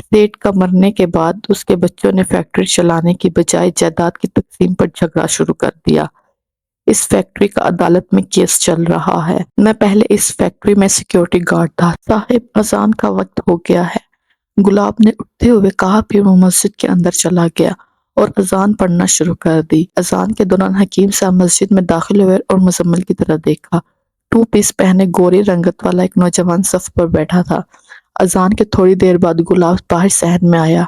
Set کا مرنے کے بعد اس کے بچوں نے فیکٹری چلانے کی بجائے جائیداد کی تقسیم پر جھگڑا شروع کر دیا۔ اس فیکٹری کا عدالت میں کیس چل رہا ہے۔ میں پہلے اس فیکٹری میں سیکیورٹی گارڈ تھا۔ صاحب، اذان کا وقت ہو گیا ہے، گلاب نے اٹھتے ہوئے کہا۔ پھر وہ مسجد کے اندر چلا گیا اور اذان پڑھنا شروع کر دی۔ اذان کے دوران حکیم صاحب مسجد میں داخل ہوئے اور مزمل کی طرف دیکھا۔ ٹو پیس پہنے گوری رنگت والا ایک نوجوان صف پر بیٹھا تھا۔ اذان کے تھوڑی دیر بعد گلاب باہر صحن میں آیا۔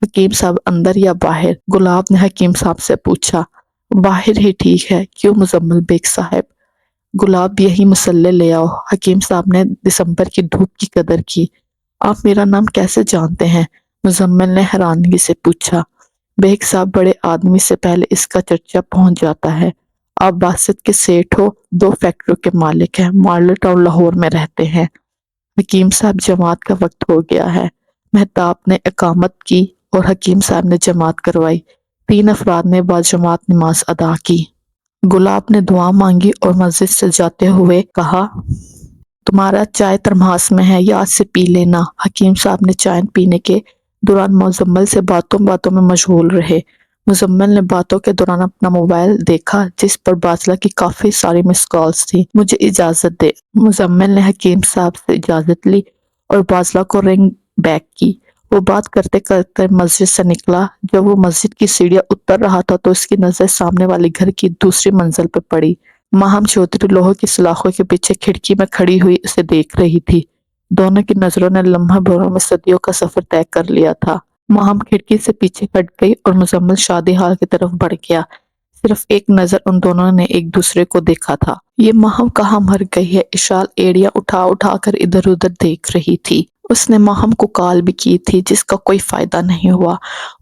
حکیم صاحب اندر یا باہر؟ گلاب نے حکیم صاحب سے پوچھا۔ باہر ہی ٹھیک ہے۔ کیوں مزمل بیگ صاحب؟ گلاب، یہی مسلح لے آؤ۔ حکیم صاحب نے دسمبر کی دھوپ کی قدر کی۔ آپ میرا نام کیسے جانتے ہیں؟ مزمل نے حیرانگی سے پوچھا۔ بیگ صاحب، بڑے آدمی سے پہلے اس کا چرچا پہنچ جاتا ہے۔ آپ باسط کے سیٹھ ہو، 2 فیکٹریوں کے مالک ہیں، مارلٹ اور لاہور میں رہتے ہیں۔ حکیم صاحب، جماعت کا وقت ہو گیا ہے۔ مہتاب نے اقامت کی اور حکیم صاحب نے جماعت کروائی۔ 3 افراد نے باجماعت نماز ادا کی۔ گلاب نے دعا مانگی اور مسجد سے جاتے ہوئے کہا، تمہارا چائے ترماس میں ہے، یاد سے پی لینا۔ حکیم صاحب نے چائے پینے کے دوران مزمل سے باتوں میں مشغول رہے۔ مزمل نے باتوں کے دوران اپنا موبائل دیکھا جس پر باذلہ کی کافی ساری مس کالز تھی۔ مجھے اجازت دے۔ مزمل نے حکیم صاحب سے اجازت لی اور باذلہ کو رنگ بیک کی۔ وہ بات کرتے کرتے مسجد سے نکلا۔ جب وہ مسجد کی سیڑھیاں اتر رہا تھا تو اس کی نظر سامنے والے گھر کی دوسری منزل پہ پڑی۔ ماہم چودھری لوہے کی سلاخوں کے پیچھے کھڑکی میں کھڑی ہوئی اسے دیکھ رہی تھی۔ دونوں کی نظروں نے لمحہ بھروں میں صدیوں کا سفر طے کر لیا تھا۔ ماہم کھڑکی سے پیچھے ہٹ گئی اور مزمل شادی حال کی طرف بڑھ گیا۔ صرف ایک نظر ان دونوں نے ایک دوسرے کو دیکھا تھا۔ یہ ماہم کہاں مر گئی ہے؟ اشال ایڑیاں اٹھا اٹھا کر ادھر ادھر دیکھ رہی تھی۔ اس نے ماہم کو کال بھی کی تھی جس کا کوئی فائدہ نہیں ہوا،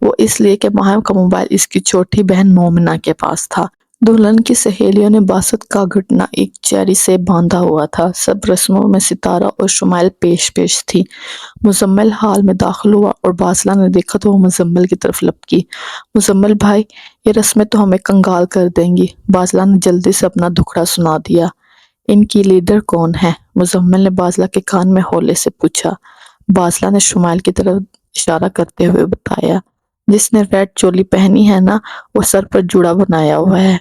وہ اس لیے کہ ماہم کا موبائل اس کی چھوٹی بہن مومنہ کے پاس تھا۔ دلہن کی سہیلیوں نے باسط کا گھٹنا ایک چیری سے باندھا ہوا تھا۔ سب رسموں میں ستارہ اور شمائل پیش تھی۔ مزمل حال میں داخل ہوا اور باذلہ نے دیکھا تو وہ مزمل کی طرف لپکی۔ مزمل بھائی، یہ رسمیں تو ہمیں کنگال کر دیں گی۔ باذلہ نے جلدی سے اپنا دکھڑا سنا دیا۔ ان کی لیڈر کون ہے؟ مزمل نے باذلہ کے کان میں ہولے سے پوچھا۔ باذلہ نے شمائل کی طرف اشارہ کرتے ہوئے بتایا، جس نے ریڈ چولی پہنی ہے نا، وہ سر پر جوڑا بنایا ہوا ہے۔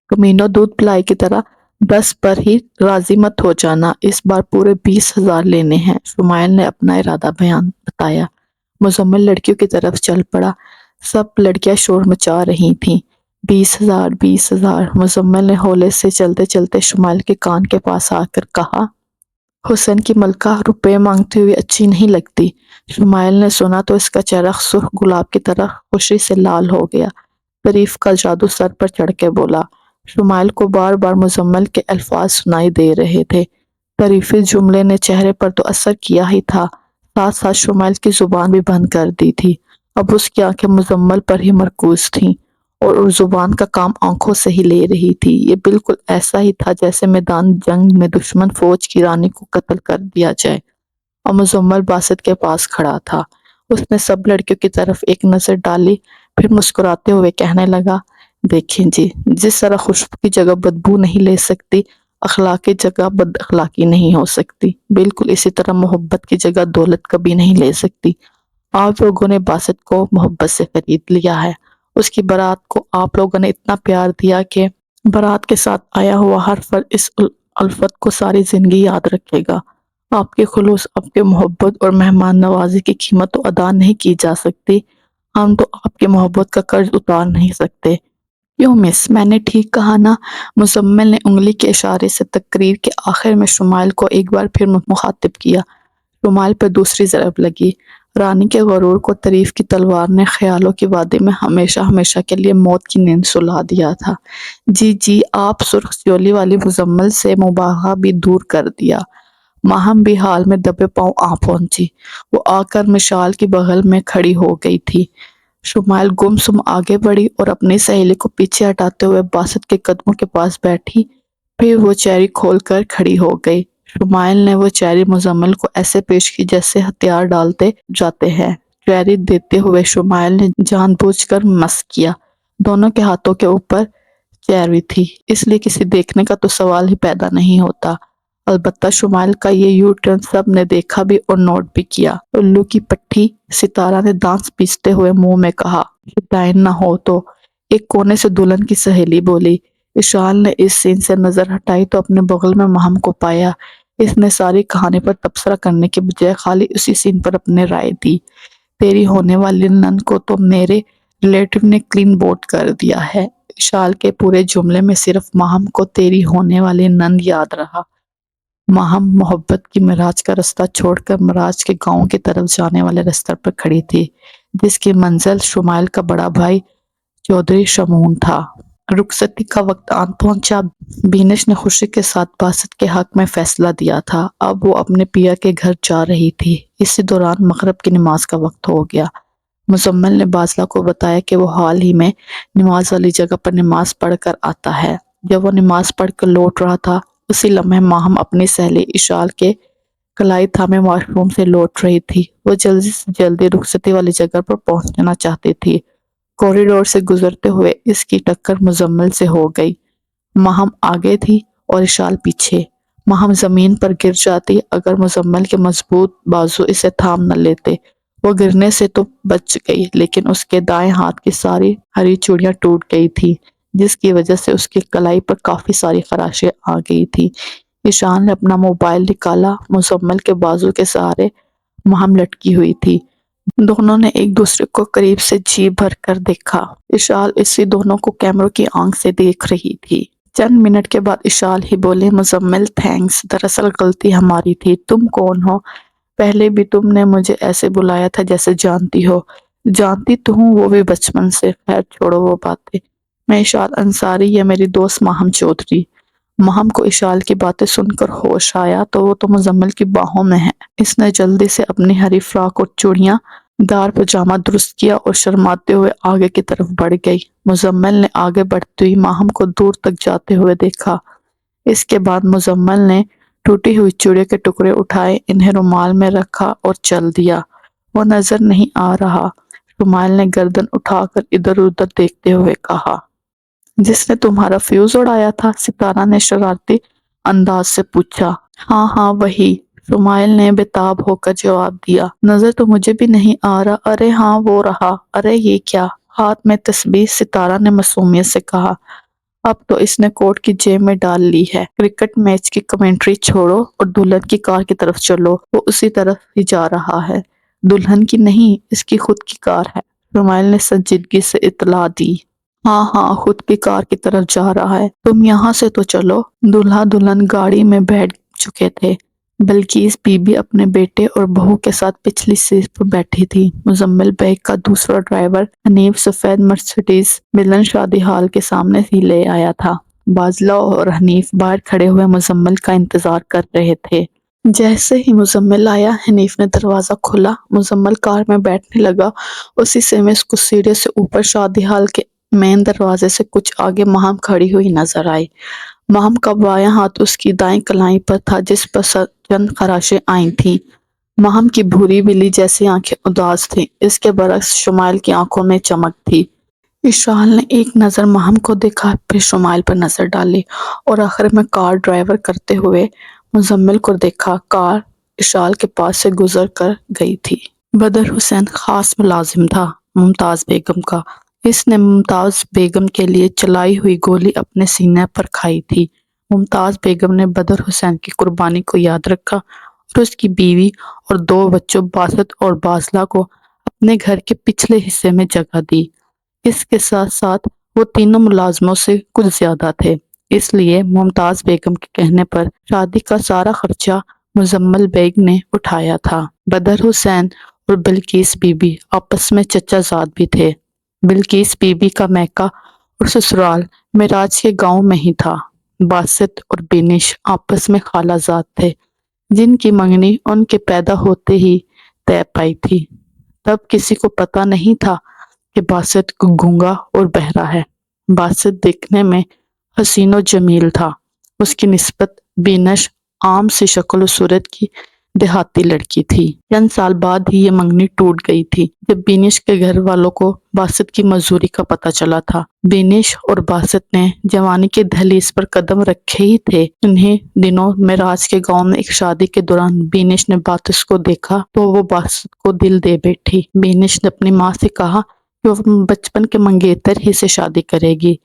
کمینوں، دودھ پلائی کی طرح 10 پر ہی راضی مت ہو جانا، اس بار پورے 20,000 لینے ہیں۔ شمائل نے اپنا ارادہ بتایا۔ مزمل لڑکیوں کی طرف چل پڑا۔ سب لڑکیاں شور مچا رہی تھیں۔ 20,000 20,000۔ مزمل نے ہولے سے چلتے چلتے شمائل کے کان کے پاس آ کر کہا، حسن کی ملکہ روپے مانگتی ہوئی اچھی نہیں لگتی۔ شمائل نے سنا تو اس کا چہرہ سرخ گلاب کی طرح خوشی سے لال ہو گیا۔ تعریف کا جادو سر پر چڑھ کے بولا۔ شمائل کو بار بار مزمل کے الفاظ سنائی دے رہے تھے۔ تعریفی جملے نے چہرے پر تو اثر کیا ہی تھا، ساتھ ساتھ شمائل کی زبان بھی بند کر دی تھی۔ اب اس کی آنکھیں مزمل پر ہی مرکوز تھیں اور زبان کا کام آنکھوں سے ہی لے رہی تھی۔ یہ بالکل ایسا ہی تھا جیسے میدان جنگ میں دشمن فوج کی رانی کو قتل کر دیا جائے اور مزمل باسط کے پاس کھڑا تھا۔ اس نے سب لڑکیوں کی طرف ایک نظر ڈالی، پھر مسکراتے ہوئے کہنے لگا، دیکھیں جی، جس طرح خوشبو کی جگہ بدبو نہیں لے سکتی، اخلاق کی جگہ بد اخلاقی نہیں ہو سکتی، بالکل اسی طرح محبت کی جگہ دولت کبھی نہیں لے سکتی۔ آپ لوگوں نے باسط کو محبت سے خرید لیا ہے۔ اس کی بارات کو آپ لوگوں نے اتنا پیار دیا کہ بارات کے ساتھ آیا ہوا ہر فرد اس الفت کو ساری زندگی یاد رکھے گا۔ آپ کے خلوص، آپ کے محبت اور مہمان نوازی کی قیمت تو ادا نہیں کی جا سکتی۔ ہم تو آپ کی محبت کا قرض اتار نہیں سکتے۔ کیوں مس، میں نے ٹھیک کہا نا؟ مزمل نے انگلی کے اشارے سے تقریر کے آخر میں شمائل کو ایک بار پھر مخاطب کیا۔ شمائل پہ دوسری ضرب لگی۔ رانی کے غرور کو تعریف کی تلوار نے خیالوں کی وادی میں ہمیشہ ہمیشہ کے لیے موت کی نیند سلا دیا تھا۔ جی جی، آپ سرخ چولی والی مزمل سے مباحثہ بھی دور کر دیا۔ ماہم بھی حال میں دبے پاؤں آ پہنچی۔ وہ آ کر مشال کی بغل میں کھڑی ہو گئی تھی۔ شمائل گم سم آگے بڑھی اور اپنی سہیلی کو پیچھے ہٹاتے ہوئے باسط کے قدموں کے پاس بیٹھی، پھر وہ چیری کھول کر کھڑی ہو گئی۔ شمائل نے وہ چیری مزمل کو ایسے پیش کی جیسے ہتھیار ڈالتے جاتے ہیں۔ چیری دیتے ہوئے شمائل نے جان بوجھ کر مس کیا۔ دونوں کے ہاتھوں کے اوپر چیری تھی، اس لیے کسی دیکھنے کا تو سوال ہی پیدا نہیں ہوتا۔ البتہ شمائل کا یہ یو ٹرن سب نے دیکھا بھی اور نوٹ بھی کیا۔ الو کی پٹھی، ستارہ نے دانت پیستے ہوئے منہ میں کہا۔ شدائن نہ ہو تو، ایک کونے سے دلہن کی سہیلی بولی۔ اشال نے اس سین سے نظر ہٹائی تو اپنے بغل میں مہم کو پایا۔ اس نے ساری کہانی پر تبصرہ کرنے کے بجائے خالی اسی سین پر اپنے رائے دی۔ تیری ہونے والی نند کو تو میرے ریلیٹیو نے کلین بوٹ کر دیا ہے۔ اشال کے پورے جملے میں صرف مہم کو تیری ہونے والی نند یاد رہا۔ مہم محبت کی معراج کا رستہ چھوڑ کر معراج کے گاؤں کی طرف جانے والے رستے پر کھڑی تھی، جس کی منزل شمائل کا بڑا بھائی چودھری شمعون تھا۔ رخصتی کا وقت آن پہنچا۔ بینش نے خوشی کے ساتھ باسط کے حق میں فیصلہ دیا تھا۔ اب وہ اپنے پیا کے گھر جا رہی تھی۔ اسی دوران مغرب کی نماز کا وقت ہو گیا۔ مزمل نے بازلہ کو بتایا کہ وہ حال ہی میں نماز والی جگہ پر نماز پڑھ کر آتا ہے۔ جب وہ نماز پڑھ کر لوٹ رہا تھا، اسی لمحے ماہم اپنی سہیلی اشال کے کلائی تھامے واش روم سے لوٹ رہی تھی۔ وہ جلدی سے جلدی رخصتی والی جگہ پر پہنچنا چاہتی تھی۔ کوریڈور سے گزرتے ہوئے اس کی ٹکر مزمل سے ہو گئی۔ ماہم آگے تھی اور اشال پیچھے۔ ماہم زمین پر گر جاتی اگر مزمل کے مضبوط بازو اسے تھام نہ لیتے۔ وہ گرنے سے تو بچ گئی، لیکن اس کے دائیں ہاتھ کی ساری ہری چوڑیاں ٹوٹ گئی تھی، جس کی وجہ سے اس کی کلائی پر کافی ساری خراشیں آ گئی تھی۔ اشال نے اپنا موبائل نکالا۔ مزمل کے بازو کے سہارے ماہم لٹکی ہوئی تھی۔ دونوں نے ایک دوسرے کو قریب سے جی بھر کر دیکھا۔ اشال اسی دونوں کو کیمروں کی آنکھ سے دیکھ رہی تھی۔ چند منٹ کے بعد اشال ہی بولی، مزمل تھینکس، دراصل غلطی ہماری تھی۔ تم کون ہو؟ پہلے بھی تم نے مجھے ایسے بلایا تھا جیسے جانتی ہو۔ جانتی تو ہوں، وہ بھی بچپن سے۔ خیر چھوڑو وہ باتیں۔ میں اشال انصاری، یہ میری دوست ماہم چودھری۔ ماہم کو اشال کی باتیں سن کر ہوش آیا تو وہ تو مزمل کی باہوں میں ہے۔ اس نے جلدی سے اپنی ہری فراک اور چوڑیاں دار پجامہ درست کیا اور شرماتے ہوئے آگے کی طرف بڑھ گئی۔ مزمل نے آگے بڑھتی ہوئی ماہم کو دور تک جاتے ہوئے دیکھا۔ اس کے بعد مزمل نے ٹوٹی ہوئی چوڑیوں کے ٹکڑے اٹھائے، انہیں رومال میں رکھا اور چل دیا۔ وہ نظر نہیں آ رہا۔ شمائل نے گردن اٹھا کر ادھر ادھر دیکھتے ہوئے کہا۔ جس نے تمہارا فیوز اڑایا تھا؟ ستارہ نے شرارتی انداز سے پوچھا۔ ہاں ہاں وہی، شمائل نے بےتاب ہو کر جواب دیا۔ نظر تو مجھے بھی نہیں آ رہا۔ ارے ہاں وہ رہا۔ ارے یہ کیا؟ ہاتھ میں تسبیح، ستارہ نے معصومیت سے کہا۔ اب تو اس نے کوٹ کی جیب میں ڈال لی ہے۔ کرکٹ میچ کی کمنٹری چھوڑو اور دلہن کی کار کی طرف چلو، وہ اسی طرف ہی جا رہا ہے۔ دلہن کی نہیں، اس کی خود کی کار ہے، شمائل نے سنجیدگی سے اطلاع دی۔ ہاں ہاں، خود کی کار کی طرف جا رہا ہے، تم یہاں سے تو چلو۔ دلہا دلہن گاڑی میں بیٹھ چکے تھے۔ بلقیس بی بی اپنے بیٹے اور بہو کے ساتھ پچھلی سیٹ پر بیٹھی تھی۔ مزمل بیگ کا دوسرا ڈرائیور حنیف سفید مرسیڈیز ملن شادی ہال کے سامنے ہی لے آیا تھا۔ بازلہ اور حنیف باہر کھڑے ہوئے مزمل کا انتظار کر رہے تھے۔ جیسے ہی مزمل آیا، حنیف نے دروازہ کھولا۔ مزمل کار میں بیٹھنے لگا۔ اسی سے میں اس کو سیڑھیوں سے اوپر شادی ہال کے مین دروازے سے کچھ آگے ماہم کھڑی ہوئی نظر آئی۔ ماہم کا بایاں ہاتھ اس کی دائیں کلائی پر تھا، جس پر چند خراشیں آئی تھیں۔ ماہم کی بھوری بلی جیسی آنکھیں اداس تھیں، اس کے برعکس شمائل کی آنکھوں میں چمک تھی۔ اشال نے ایک نظر ماہم کو دیکھا، پھر شمائل پر نظر ڈالی اور آخر میں کار ڈرائیور کرتے ہوئے مزمل کو دیکھا۔ کار اشال کے پاس سے گزر کر گئی تھی۔ بدر حسین خاص ملازم تھا ممتاز بیگم کا۔ اس نے ممتاز بیگم کے لیے چلائی ہوئی گولی اپنے سینے پر کھائی تھی۔ ممتاز بیگم نے بدر حسین کی قربانی کو یاد رکھا اور اس کی بیوی اور دو بچوں باسط اور بازلہ کو اپنے گھر کے پچھلے حصے میں جگہ دی۔ اس کے ساتھ ساتھ وہ تینوں ملازموں سے کچھ زیادہ تھے، اس لیے ممتاز بیگم کے کہنے پر شادی کا سارا خرچہ مزمل بیگ نے اٹھایا تھا۔ بدر حسین اور بلقیس بی بی آپس میں چچا زاد بھی تھے۔ بلقیس بی بی کا میکہ اور سسرال معراج کے گاؤں میں ہی تھا۔ باسط اور بینش آپس میں خالہ زاد تھے، جن کی منگنی ان کے پیدا ہوتے ہی طے پائی تھی۔ تب کسی کو پتہ نہیں تھا کہ باسط گونگا اور بہرا ہے۔ باسط دیکھنے میں حسین و جمیل تھا۔ اس کی نسبت بینش عام سی شکل و صورت کی دیہاتی لڑکی تھی۔ چند سال بعد ہی یہ منگنی ٹوٹ گئی تھی جب بینش کے گھر والوں کو باسط کی مزدوری کا پتہ چلا تھا۔ بینش اور باسط نے جوانی کے دہلیز پر قدم رکھے ہی تھے، انہیں دنوں معراج کے گاؤں میں ایک شادی کے دوران بینش نے باسط کو دیکھا تو وہ باسط کو دل دے بیٹھی۔ بینش نے اپنی ماں سے کہا کہ وہ بچپن کے منگیتر ہی سے شادی کرے گی۔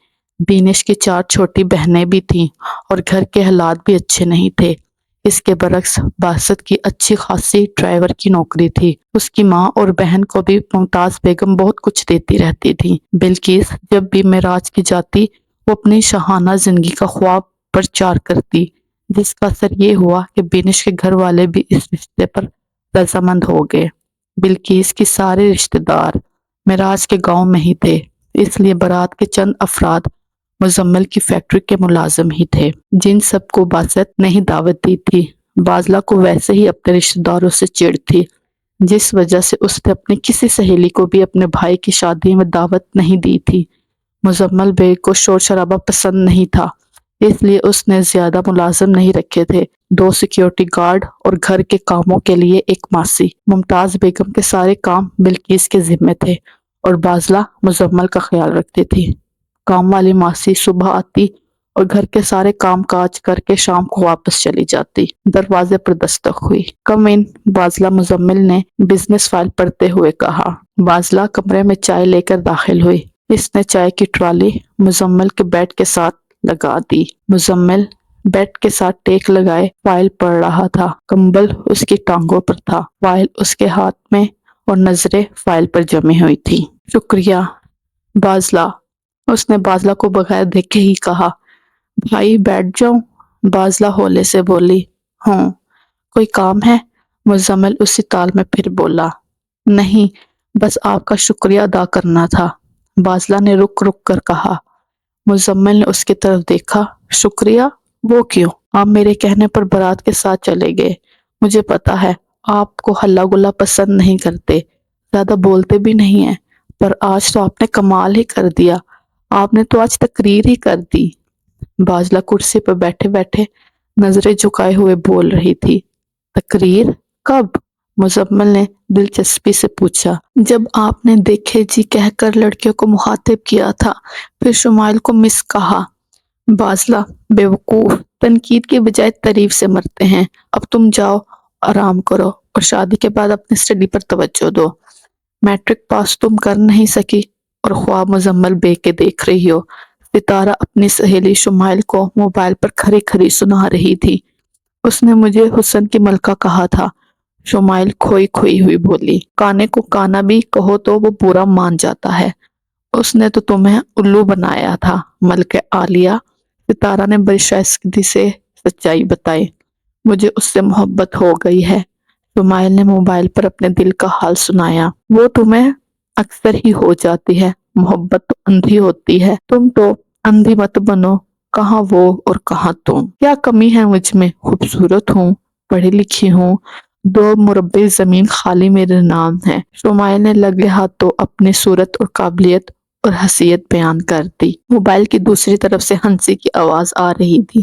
بینش کی 4 چھوٹی بہنیں بھی تھیں اور گھر کے حالات بھی اچھے نہیں تھے۔ اس کے برعکس باسط کی اچھی خاصی ڈرائیور کی نوکری تھی۔ اس کی ماں اور بہن کو بھی ممتاز بیگم بہت کچھ دیتی رہتی تھی۔ بلقیس جب بھی معراج کی جاتی وہ اپنی شاہانہ زندگی کا خواب پرچار کرتی، جس کا اثر یہ ہوا کہ بینش کے گھر والے بھی اس رشتے پر رضامند ہو گئے۔ بلقیس کی سارے رشتہ دار معراج کے گاؤں میں ہی تھے، اس لیے بارات کے چند افراد مزمل کی فیکٹری کے ملازم ہی تھے، جن سب کو باسط نے ہی دعوت دی تھی۔ بازلہ کو ویسے ہی اپنے رشتہ داروں سے چڑ تھی، جس وجہ سے اس نے اپنی کسی سہیلی کو بھی اپنے بھائی کی شادی میں دعوت نہیں دی تھی۔ مزمل بیگ کو شور شرابہ پسند نہیں تھا، اس لیے اس نے زیادہ ملازم نہیں رکھے تھے، 2 سیکیورٹی گارڈ اور گھر کے کاموں کے لیے ایک ماسی۔ ممتاز بیگم کے سارے کام بلقیس کے ذمے تھے اور بازلہ مزمل کا خیال رکھتی تھی۔ کام والی ماسی صبح آتی اور گھر کے سارے کام کاج کر کے شام کو واپس چلی جاتی۔ دروازے پر دستک ہوئی۔ کم ان، بازلہ مزمل نے بزنس فائل پڑھتے ہوئے کہا۔ بازلہ کمرے میں چائے لے کر داخل ہوئی۔ اس نے چائے کی ٹرالی مزمل کے بیڈ کے ساتھ لگا دی۔ مزمل بیڈ کے ساتھ ٹیک لگائے فائل پڑھ رہا تھا، کمبل اس کی ٹانگوں پر تھا، فائل اس کے ہاتھ میں اور نظریں فائل پر جمی ہوئی تھی۔ شکریہ بازلہ، اس نے بازلہ کو بغیر دیکھے ہی کہا۔ بھائی بیٹھ جاؤں؟ بازلہ ہولے سے بولی۔ ہوں، کوئی کام ہے؟ مزمل اسی تال میں پھر بولا۔ نہیں، بس آپ کا شکریہ ادا کرنا تھا، بازلہ نے رک رک کر کہا۔ مزمل نے اس کی طرف دیکھا۔ شکریہ؟ وہ کیوں؟ آپ میرے کہنے پر بارات کے ساتھ چلے گئے، مجھے پتا ہے آپ کو ہلا گلا پسند نہیں کرتے، زیادہ بولتے بھی نہیں ہیں، پر آج تو آپ نے کمال ہی کر دیا، آپ نے تو آج تقریر ہی کر دی۔ بازلہ کرسی پر بیٹھے بیٹھے نظریں جھکائے ہوئے بول رہی تھی۔ تقریر؟ کب؟ مزمل نے دلچسپی سے پوچھا۔ جب آپ نے دیکھے جی کہہ کر لڑکیوں کو مخاطب کیا تھا، پھر شمائل کو مس کہا۔ بازلہ بیوقوف، تنقید کی بجائے تعریف سے مرتے ہیں، اب تم جاؤ آرام کرو اور شادی کے بعد اپنی اسٹڈی پر توجہ دو۔ میٹرک پاس تم کر نہیں سکی اور خواب مزمل بے کے دیکھ رہی ہو۔ ستارہ اپنی سہیلی شمائل کو موبائل پر کھری کھری سنا رہی تھی۔ اس نے مجھے حسن کی ملکہ کہا تھا، شمائل کھوئی کھوئی ہوئی بولی۔ کانے کو کانا بھی کہو تو وہ برا مان جاتا ہے، اس نے تو تمہیں الو بنایا تھا ملکہ عالیہ۔ ستارہ نے بڑی شائستگی سے سچائی بتائی۔ مجھے اس سے محبت ہو گئی ہے، شمائل نے موبائل پر اپنے دل کا حال سنایا۔ وہ تمہیں اکثر ہی ہو جاتی ہے، محبت تو اندھی ہوتی ہے، تم تو اندھی مت بنو، کہاں وہ اور کہاں تم۔ کیا کمی ہے مجھ میں؟ خوبصورت ہوں، پڑھی لکھی ہوں، 2 مربع زمین خالی میرے نام ہے۔ شمائل نے لگے ہاتھوں اپنی صورت اور قابلیت اور حیثیت بیان کر دی۔ موبائل کی دوسری طرف سے ہنسی کی آواز آ رہی تھی۔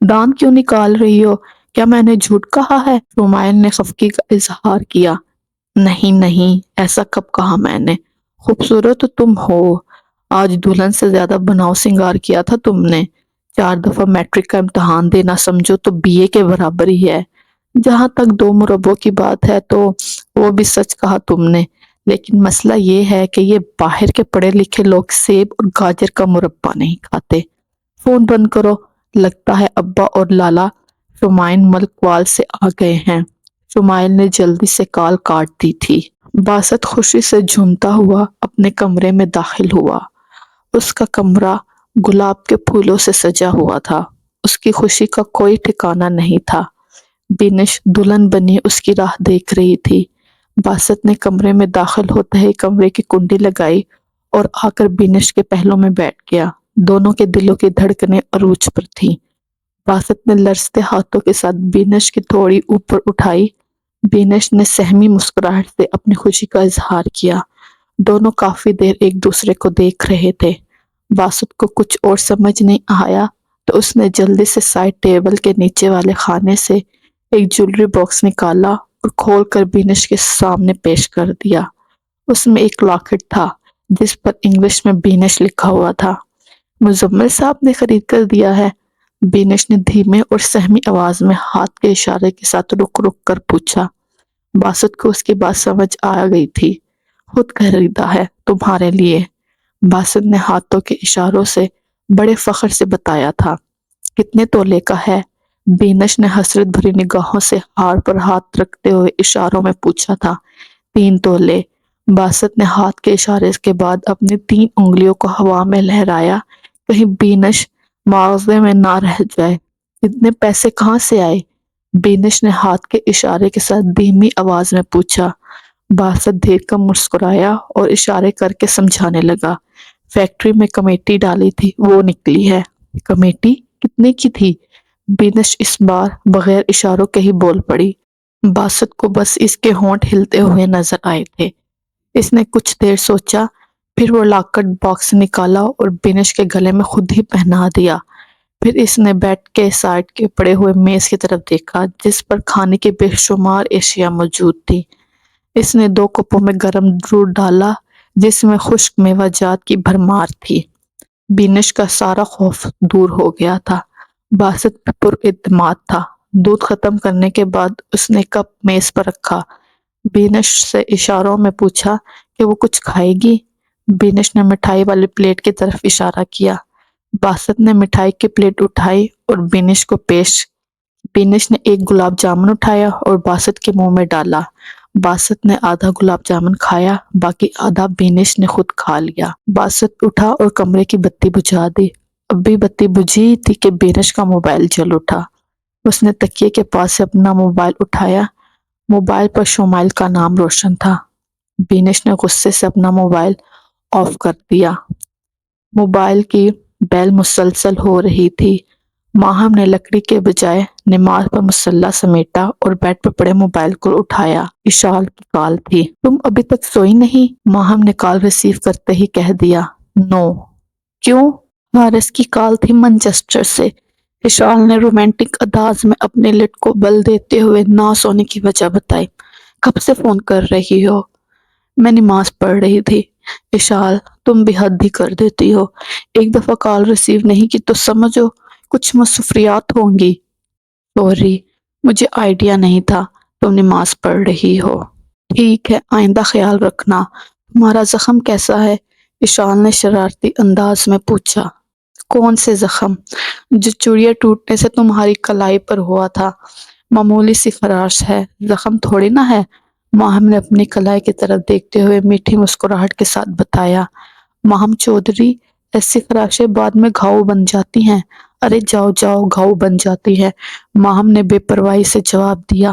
دان کیوں نکال رہی ہو؟ کیا میں نے جھوٹ کہا ہے؟ شمائل نے خفگی کا اظہار کیا۔ نہیں نہیں، ایسا کب کہا میں نے؟ خوبصورت تو تم ہو، آج دلہن سے زیادہ بناؤ سنگار کیا تھا تم نے، 4 دفعہ میٹرک کا امتحان دینا سمجھو تو بی اے کے برابر ہی ہے۔ جہاں تک 2 مربوں کی بات ہے تو وہ بھی سچ کہا تم نے، لیکن مسئلہ یہ ہے کہ یہ باہر کے پڑھے لکھے لوگ سیب اور گاجر کا مربع نہیں کھاتے۔ فون بند کرو، لگتا ہے ابا اور لالا شمائن ملک وال سے آ گئے ہیں۔ شمائل نے جلدی سے کال کاٹ دی تھی۔ باسط خوشی سے جھومتا ہوا اپنے کمرے میں داخل ہوا۔ اس کا کمرہ گلاب کے پھولوں سے سجا ہوا تھا، اس کی خوشی کا کوئی ٹھکانہ نہیں تھا۔ بینش دلہن بنی اس کی راہ دیکھ رہی تھی۔ باسط نے کمرے میں داخل ہوتے ہی کمرے کی کنڈی لگائی اور آ کر بینش کے پہلو میں بیٹھ گیا۔ دونوں کے دلوں کی دھڑکنیں عروج پر تھیں۔ باسط نے لرزتے ہاتھوں کے ساتھ بینش کی تھوڑی اوپر اٹھائی۔ بینش نے سہمی مسکراہٹ سے اپنی خوشی کا اظہار کیا۔ دونوں کافی دیر ایک دوسرے کو دیکھ رہے تھے۔ باسط کو کچھ اور سمجھ نہیں آیا تو اس نے جلدی سے سائڈ ٹیبل کے نیچے والے خانے سے ایک جولری باکس نکالا اور کھول کر بینش کے سامنے پیش کر دیا۔ اس میں ایک لاکٹ تھا جس پر انگلش میں بینش لکھا ہوا تھا۔ مزمل صاحب نے خرید کر دیا ہے؟ بینش نے دھیمے اور سہمی آواز میں ہاتھ کے اشارے کے ساتھ رک رک کر پوچھا۔ باسط کو اس کی بات سمجھ آ گئی تھی۔ خود خریدا ہے تمہارے لیے، باسط نے ہاتھوں کے اشاروں سے بڑے فخر سے بتایا تھا۔ کتنے تولے کا ہے؟ بینش نے حسرت بھری نگاہوں سے ہار پر ہاتھ رکھتے ہوئے اشاروں میں پوچھا تھا۔ 3 تولے۔ باسط نے ہاتھ کے اشارے کے بعد اپنی 3 انگلیوں کو ہوا میں لہرایا، کہیں بینش مواخذے میں نہ رہ جائے۔ اتنے پیسے کہاں سے آئے؟ بینش نے ہاتھ کے اشارے کے ساتھ دھیمی آواز میں پوچھا۔ باسط دیر کا مسکرایا اور اشارے کر کے سمجھانے لگا۔ فیکٹری میں کمیٹی ڈالی تھی، وہ نکلی ہے۔ کمیٹی کتنے کی تھی؟ بینش اس بار بغیر اشاروں کے ہی بول پڑی۔ باسط کو بس اس کے ہونٹ ہلتے ہوئے نظر آئے تھے۔ اس نے کچھ دیر سوچا، پھر وہ لاکٹ باکس نکالا اور بینش کے گلے میں خود ہی پہنا دیا۔ پھر اس نے بیڈ کے سائڈ کے پڑے ہوئے میز کی طرف دیکھا جس پر کھانے کی بے شمار اشیاء موجود تھی۔ اس نے 2 کپوں میں گرم دودھ ڈالا جس میں خشک میوہ جات کی بھرمار تھی۔ بینش کا سارا خوف دور ہو گیا تھا۔ باسط پر اعتماد تھا۔ دودھ ختم کرنے کے بعد اس نے کپ میز پر رکھا۔ بینش سے اشاروں میں پوچھا کہ وہ کچھ کھائے گی؟ بینش نے مٹھائی والی پلیٹ کی طرف اشارہ کیا۔ باسط نے مٹھائی کی پلیٹ اٹھائی اور بینش کو پیش۔ بینش نے ایک گلاب جامن اٹھایا اور باسط کے منہ میں ڈالا۔ باسط نے آدھا گلاب جامن کھایا، باقی آدھا بینش نے خود کھا لیا۔ باسط اٹھا اور کمرے کی بتی بجھا دی۔ اب بھی بتی بجھی تھی کہ بینش کا موبائل جل اٹھا۔ اس نے تکیے کے پاس سے اپنا موبائل اٹھایا۔ موبائل پر شمائل کا نام روشن تھا۔ بینش نے غصے سے اپنا موبائل آف کر دیا۔ موبائل کی بیل مسلسل ہو رہی تھی۔ ماہم نے لکڑی کے بجائے نماز پر مصلی سمیٹا اور بیڈ پر پڑے موبائل کو اٹھایا۔ اشال کی کال تھی۔ تم ابھی تک سوئی نہیں؟ ماہم نے کال ریسیو کرتے ہی کہہ دیا۔ نو۔ کیوں؟ حارث کی کال تھی مانچسٹر سے۔ اشال نے رومانٹک انداز میں اپنے لٹ کو بل دیتے ہوئے نہ سونے کی وجہ بتائی۔ کب سے فون کر رہی ہو؟ میں نماز پڑھ رہی تھی۔ اشال، تم بھی حد ہی کر دیتی ہو۔ ایک دفعہ کال ریسیو نہیں کی تو سمجھو کچھ مصروفیات ہوں گی۔ سوری، مجھے آئیڈیا نہیں تھا تم نماز پڑھ رہی ہو۔ ٹھیک ہے، آئندہ خیال رکھنا۔ تمہارا زخم کیسا ہے؟ اشال نے شرارتی انداز میں پوچھا۔ کون سے زخم؟ جو چڑیا ٹوٹنے سے تمہاری کلائی پر ہوا تھا۔ معمولی سی خراش ہے، زخم تھوڑی نہ ہے، ماہم نے اپنی کلائی کی طرف دیکھتے ہوئے میٹھی مسکراہٹ کے ساتھ بتایا۔ ماہم چودھری، ایسی خراشیں بعد میں گھاؤ بن جاتی ہیں۔ ارے جاؤ جاؤ، گھاؤ بن جاتی ہے، ماہم نے بے پرواہی سے جواب دیا۔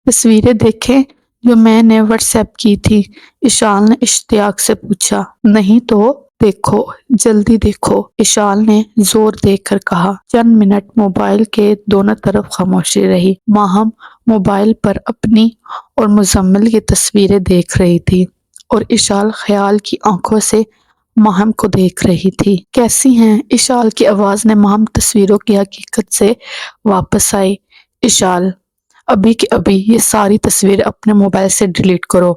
تصویریں دیکھیں جو میں نے واٹس ایپ کی تھی؟ اشال نے اشتیاق سے پوچھا۔ نہیں تو دیکھو، جلدی دیکھو، اشال نے زور دے کر کہا۔ چند منٹ موبائل کے دونوں طرف خاموشی رہی۔ ماہم موبائل پر اپنی اور مزمل کی تصویریں دیکھ رہی تھی اور اشال خیال کی آنکھوں سے ماہم کو دیکھ رہی تھی۔ کیسی ہیں؟ اشال کی آواز نے ماہم تصویروں کی حقیقت سے واپس آئی۔ اشال، ابھی کے ابھی یہ ساری تصویریں اپنے موبائل سے ڈیلیٹ کرو،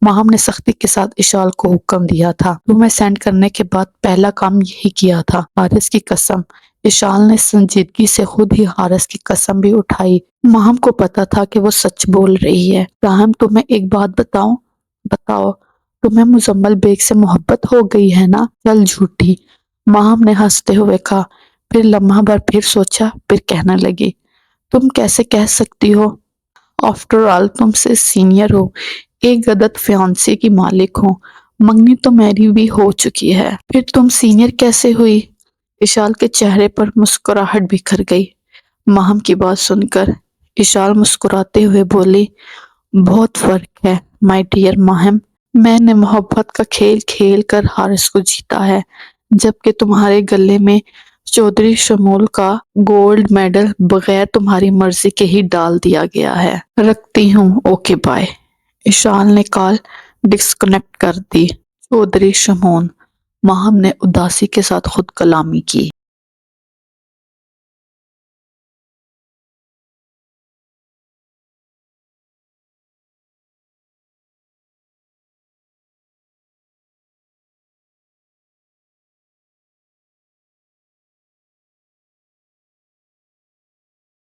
ماہم نے سختی کے ساتھ اشال کو حکم دیا تھا۔ تمہیں سینڈ کرنے کے بعد پہلا کام یہی کیا تھا۔ حارث کی قسم، اشال نے سنجیدگی سے خود ہی حارث کی قسم بھی اٹھائی۔ ماہم کو پتا تھا کہ وہ سچ بول رہی ہے۔ تاہم تمہیں ایک بات بتاؤں؟ بتاؤ۔ تمہیں مزمل بیگ سے محبت ہو گئی ہے نا؟ چل جھوٹی، ماہم نے ہنستے ہوئے کہا۔ پھر لمحہ بھر پھر سوچا، پھر کہنے لگی، تم کیسے کہہ سکتی ہو؟ آفٹر آل تم سے سینئر ہو، ایک عدد فیانسی کی مالک ہوں، منگنی تو میری بھی ہو چکی ہے۔ پھر تم سینئر کیسے ہوئی؟ اشال کے چہرے پر مسکراہٹ بکھر گئی۔ ماہم کی بات سن کر اشال مسکراتے ہوئے بولی، بہت فرق ہے مائی ڈیئر ماہم، میں نے محبت کا کھیل کھیل کر حارث کو جیتا ہے، جبکہ تمہارے گلے میں چودھری شمول کا گولڈ میڈل بغیر تمہاری مرضی کے ہی ڈال دیا گیا ہے۔ رکھتی ہوں، اوکے بائے۔ اشال نے کال ڈسکنیکٹ کر دی۔ چودھری شمول، ماہم نے اداسی کے ساتھ خود کلامی کی۔